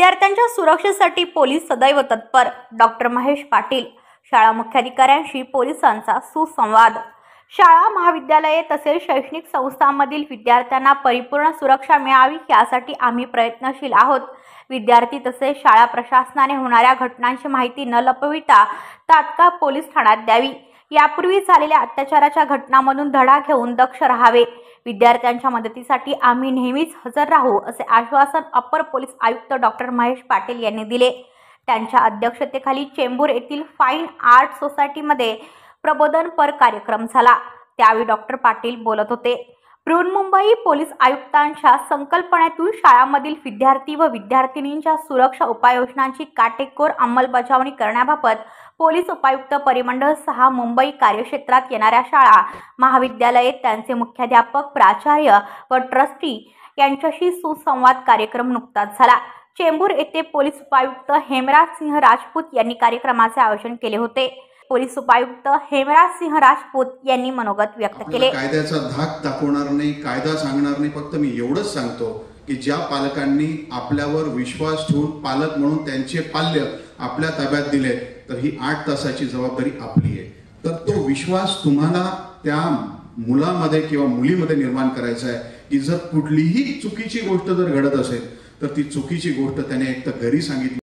विद्यार्थ्यांच्या सुरक्षेसाठी पोलीस सदैव तत्पर। डॉक्टर महेश पाटील। शाळा मुख्याधिकाऱ्यांशी पोलिसांचा सुसंवाद। शाळा महाविद्यालये तसेच शैक्षणिक संस्थांमधील विद्यार्थ्यांना परिपूर्ण सुरक्षा मिळावी यासाठी आम्ही प्रयत्नशील आहोत। विद्यार्थी तसेच शाळा प्रशासनाने होणाऱ्या घटनांची माहिती न लपविता तात्काळ पोलीस ठाण्यात द्यावी। यापूर्वी झालेल्या अत्याचाराच्या घटनांमधून धडा घेऊन दक्ष राहावे। विद्यार्थ्यांच्या मदतीसाठी आम्ही नेहमीच हजर राहू असे आश्वासन अपर पोलीस आयुक्त डॉक्टर महेश पाटील यांनी दिले। त्यांच्या अध्यक्षतेखाली चेंबूर येथील फाईन आर्ट सोसायटीमध्ये प्रबोधनपर कार्यक्रम झाला। त्यावेळी डॉक्टर पाटील बोलत होते। बृहन्मुंबई पोलीस आयुक्तांच्या संकल्पनेतून शाळांमधील विद्यार्थी व विद्यार्थिनींच्या सुरक्षा उपाययोजनांची काटेकोर अंमलबजावणी करण्याबाबत पोलीस उपायुक्त परिमंडळ 6 मुंबई कार्यक्षेत्रात येणाऱ्या शाळा महाविद्यालये त्यांचे मुख्याध्यापक प्राचार्य व ट्रस्टी यांच्याशी सुसंवाद कार्यक्रम नुकताच झाला। चेंबूर येथे पोलीस उपायुक्त हेमराज सिंह राजपूत यांनी कार्यक्रमाचे आयोजन केले होते। पोलीस उपायुक्त हेमराज सिंह राजपूत यांनी मनोगत व्यक्त केले। कायद्याचा धाक दाखवणार नाही, कायदा सांगणार नाही, फक्त मी एवढंच सांगतो की ज्या पालकांनी आपल्यावर विश्वास ठेवून पालक म्हणून त्यांचे पाल्य आपल्या ताब्यात दिले तर ही 8 तासाची जबाबदारी आपली आहे। तर तो विश्वास तुम्हाला त्या मुलामध्ये किंवा मुलीमध्ये निर्माण करायचा आहे की जर कुठलीही चुकीची गोष्ट जर घडत असेल तर ती चुकीची गोष्ट त्याने एक तर घरी सांगितली।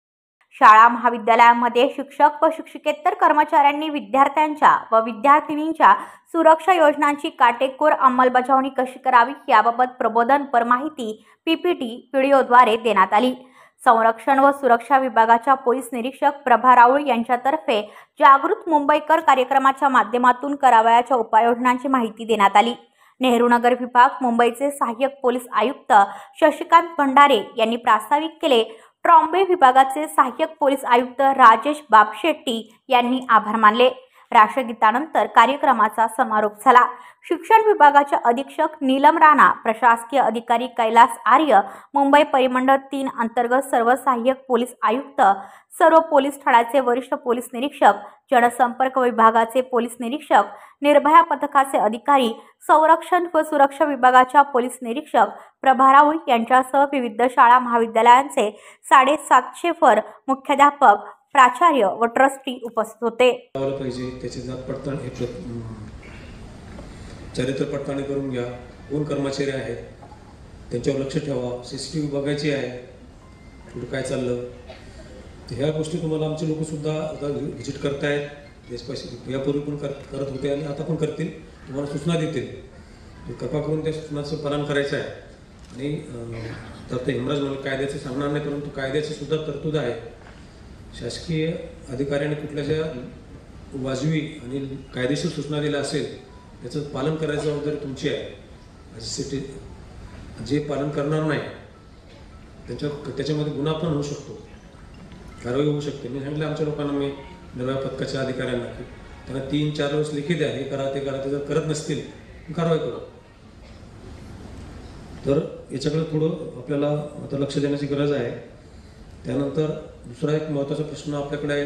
शाळा महाविद्यालयांमध्ये शिक्षक व शिक्षकेतर कर्मचाऱ्यांनी विद्यार्थ्यांच्या व विद्यार्थिनींच्या सुरक्षा योजनांची काटेकोर अंमलबजावणी कशी करावी याबाबत प्रबोधनपर माहिती पीपीटी व्हिडिओद्वारे देण्यात आली। संरक्षण व सुरक्षा विभागाच्या पोलीस निरीक्षक प्रभा राऊळ यांच्यातर्फे जागृत मुंबईकर कार्यक्रमाच्या माध्यमातून करावयाच्या उपाययोजनांची माहिती देण्यात आली। नेहरू नगर विभाग मुंबईचे सहाय्यक पोलीस आयुक्त शशिकांत भंडारे यांनी प्रास्ताविक केले। ट्रॉम्बे विभागाचे सहाय्यक पोलीस आयुक्त राजेश बापशेट्टी यांनी आभार मानले। राष्ट्रगीतानंतर कार्यक्रमाचा समारोप झाला। शिक्षण विभागाचे अधीक्षक नीलम राणा, प्रशासकीय अधिकारी कैलास आर्य, मुंबई परिमंडळ 3 अंतर्गत सर्व सहाय्यक पोलीस आयुक्त, सर्व पोलीस ठाण्याचे वरिष्ठ पोलीस निरीक्षक, जनसंपर्क विभागाचे पोलीस निरीक्षक, निर्भया पथकाचे अधिकारी, संरक्षण व सुरक्षा विभागाच्या पोलीस निरीक्षक प्रभा राऊळ यांच्यासह विविध शाळा महाविद्यालयांचे 750 मुख्याध्यापक, प्राचार्य व ट्रस्टी उपस्थित होते। त्याची जात पडताळणी चरित्र पडताळणी करून घ्या, कोण कर्मचारी आहेत त्यांच्यावर लक्ष ठेवा, सीसीटीव्ही बघायची आहे कुठे काय चाललं। ह्या गोष्टी तुम्हाला आमचे लोक सुद्धा आता व्हिजिट करतायत, देशपाशी यापूर्वी पण करत होते आणि आता पण करतील, तुम्हाला सूचना देतील। कृपा करून त्या सूचनाचं पालन करायचं आहे। आणि तर ते हेमराज मला कायद्याचं सांगणार नाही, परंतु कायद्याची सुद्धा तरतूद आहे। शासकीय अधिकाऱ्याने कुठल्या ज्या वाजवी आणि कायदेशीर सूचना दिल्या असेल त्याचं पालन करायची जबाबदारी तुमची आहे। याच्यासाठी जे पालन करणार नाही त्याच्यामध्ये गुन्हा पण होऊ शकतो, कारवाई होऊ शकते। मी सांगितलं आमच्या लोकांना, मी निर्भया पथकाच्या अधिकाऱ्यांना की त्यांना 3-4 दिवस लिखी द्या, हे करा ते करा, ते जर करत नसतील कारवाई करू। तर याच्याकडे थोडं आपल्याला आता लक्ष देण्याची गरज आहे। त्यानंतर दुसरा एक महत्त्वाचा प्रश्न आपल्याकडे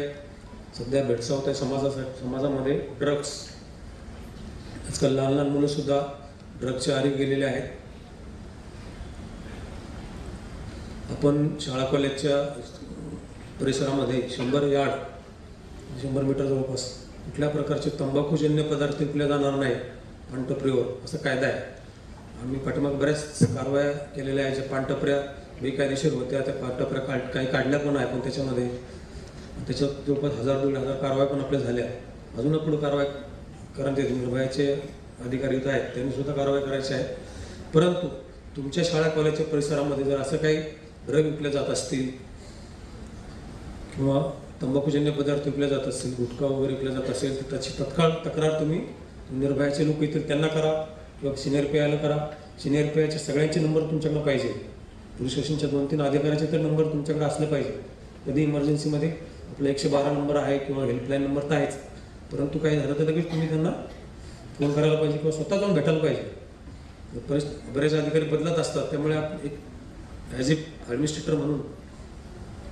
सध्या भेडसावत आहे समाजामध्ये, ड्रग्स। आजकाल लहान लहान मुलं सुद्धा ड्रग्सच्या आहारी गेलेले आहेत। आपण शाळा कॉलेजच्या परिसरामध्ये 100 मीटर जवळपास कुठल्या प्रकारचे तंबाखूजन्य पदार्थ विकले जाणार नाही, पानटपरीवर असं कायदा आहे। आम्ही पाठीमागे बऱ्याच कारवाया केलेल्या आहेत। ज्या पानटपऱ्या बेकायदेशीर होत्या त्या पानटपऱ्या काही काढल्या पण आहे, पण त्याच्यात जवळपास 1000-1500 कारवाया पण आपल्या झाल्या। अजून पुढे कारवाई कारण ते निर्भयाचे अधिकारी आहेत त्यांनी सुद्धा कारवाई करायची आहे। परंतु तुमच्या शाळा कॉलेजच्या परिसरामध्ये जर असं काही ड्रग विकले जात असतील किंवा तंबाखूजन्य पदार्थ विकले जात असतील, गुटखा वगैरे विकले जात असेल तर त्याची तत्काळ तक्रार तुम्ही निर्भयाचे लोक येतील त्यांना करा किंवा सिनियर पीआयला करा। सिनियर पीआयचे सगळ्यांचे नंबर तुमच्याकडे पाहिजे। पोलीस स्टेशनच्या 2-3 अधिकाऱ्याचे तर नंबर तुमच्याकडे असले पाहिजे। कधी इमर्जन्सीमध्ये आपला 112 नंबर आहे किंवा हेल्पलाईन नंबर तर आहेच, परंतु काही झालं तर लगेच तुम्ही त्यांना फोन करायला पाहिजे किंवा स्वतः जाऊन भेटायला पाहिजे। बरेच अधिकारी बदलत असतात, त्यामुळे आपण एक ॲज ए ॲडमिनिस्ट्रेटर म्हणून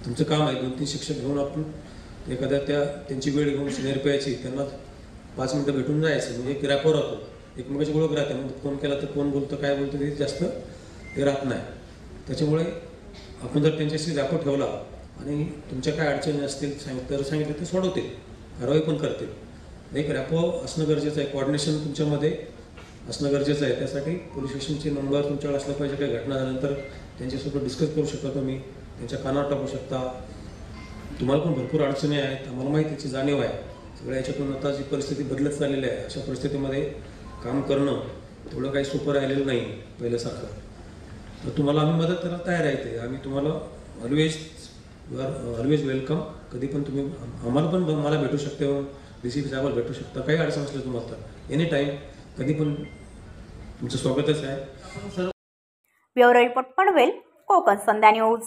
तुमचं काम आहे 2-3 शिक्षक घेऊन आपण एखाद्या त्यांची वेळ घेऊन सिनियर पीआयची त्यांना 5 मिनिटं भेटून जायचं, म्हणजे एक रॅपोर राहतो, एकमेकाची ओळख राहते। मग फोन केला तर कोण बोलतं काय बोलतं ते जास्त ते राहत नाही। त्याच्यामुळे आपण जर त्यांच्याशी रॅपो ठेवला आणि तुमच्या काय अडचणी असतील सांगितलं ते सोडवतील, कारवाई पण करतील. एक रॅपो असणं गरजेचं आहे, कोऑर्डिनेशन तुमच्यामध्ये असणं गरजेचं आहे. त्यासाठी पोलीस स्टेशनचे नंबर तुमच्याकडे असला पाहिजे. काही घटना झाल्यानंतर त्यांच्यासोबत डिस्कस करू शकता तुम्ही, त्यांच्या कानावर टाकू शकता. तुम्हाला पण भरपूर अडचणी आहेत, आम्हाला माहिती त्याची जाणीव आहे. सगळ्या याच्यातून आता जी परिस्थिती बदलत चाललेली आहे, अशा परिस्थितीमध्ये काम करणं तेवढं काही सोपं राहिलेलं नाही पहिल्यासारखं. तर तुम्हाला आम्ही मदत करायला तयार आहे. ते आम्ही तुम्हाला ऑलवेज वेलकम. कधी पण तुम्ही आम्हाला पण मला भेटू शकते, DCP साहेबाला भेटू शकता. काही अडचण असली तुम्हाला तर एनी टाईम कधी पण तुमचं स्वागतच आहे. ब्युरो रिपोर्ट पनवेल, कोकण संध्या न्यूज.